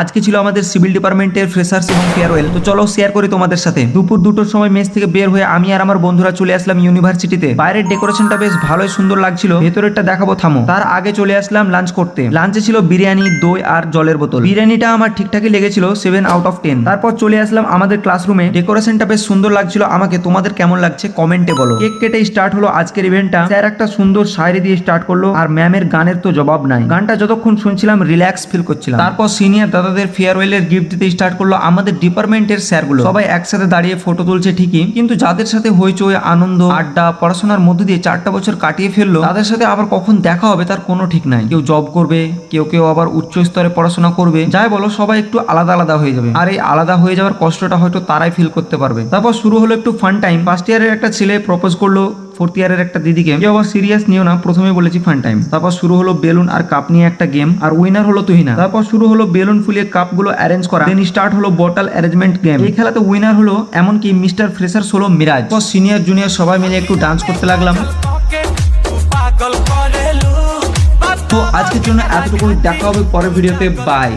আজকে ছিল আমাদের সিভিল ডিপার্টমেন্টের ফ্রেশার্স এবং ফেয়ারওয়েল। তো চলো শেয়ার করি তোমাদের সাথে। দুপুর 2টোর সময় মেস থেকে বের হয়ে আমি আর আমার বন্ধুরা চলে আসলাম ইউনিভার্সিটিতে। বাইরের ডেকোরেশনটা বেশ ভালোই সুন্দর লাগছিল, ভেতরেরটা দেখাবো থামো। তার আগে চলে আসলাম লাঞ্চ করতে। লাঞ্চে ছিল বিরিয়ানি, দই আর জলের বোতল। বিরিয়ানিটা আমার ঠিকঠাকই লেগেছিল 7 আউট অফ 10। তারপর চলে আসলাম আমাদের ক্লাসরুমে। ডেকোরেশনটা বেশ সুন্দর লাগছিল আমাকে। তোমাদের কেমন লাগছে কমেন্টে বলো। কেক কেটে স্টার্ট হলো আজকের ইভেন্টটা। স্যার একটা সুন্দর শায়রি দিয়ে স্টার্ট করলো, আর ম্যামের গানের তো জবাব নাই। গানটা যতক্ষণ শুনছিলাম রিল্যাক্স ফিল করছিলাম। তারপর সিনিয়র দাদাদের ফেয়ারওয়েলের গিফট দিতে স্টার্ট করলো আমাদের ডিপার্টমেন্টের স্যারগুলো। সবাই একসাথে দাঁড়িয়ে ফটো তুলছে ঠিকই, কিন্তু যাদের সাথে হইচই, আনন্দ, আড্ডা, পড়াশোনার মধ্যে দিয়ে 4টা বছর কাটিয়ে ফেললো, তাদের সাথে আবার কখন দেখা হবে তার কোনো ঠিক নাই। কেউ জব করবে, কেউ কেউ আবার উচ্চ স্তরে পড়াশোনা করবে। যাই বলো, সবাই একটু আলাদা আলাদা হয়ে যাবে, আর এই আলাদা হয়ে যাওয়ার কষ্টটা হয়তো তারাই ফিল করতে পারবে। তারপর শুরু হলো একটু ফান টাইম। ফার্স্ট ইয়ারের একটা ছেলে প্রপোজ করলো 4th ইয়ারের একটা দিদিকে। কেউ আবার সিরিয়াস নিও না, প্রথমে বলেছি ফান টাইম। তারপর শুরু হলো বেলুন আর কাপ নিয়ে একটা গেম, আর উইনার হলো তুহিনা। তারপর শুরু হলো বেলুন ফুলিয়ে কাপগুলো অ্যারেঞ্জ করা। দেন স্টার্ট হলো বটল অ্যারেঞ্জমেন্ট গেম। এই খেলাতে উইনার হলো এমনকি মিস্টার ফ্রেশার্স হলো মিরাজ। তো সিনিয়র জুনিয়র সবাই মিলে একটু ডান্স করতে লাগলাম। তো আজকের জন্য এতটুকু, দেখা হবে পরের ভিডিওতে। বাই।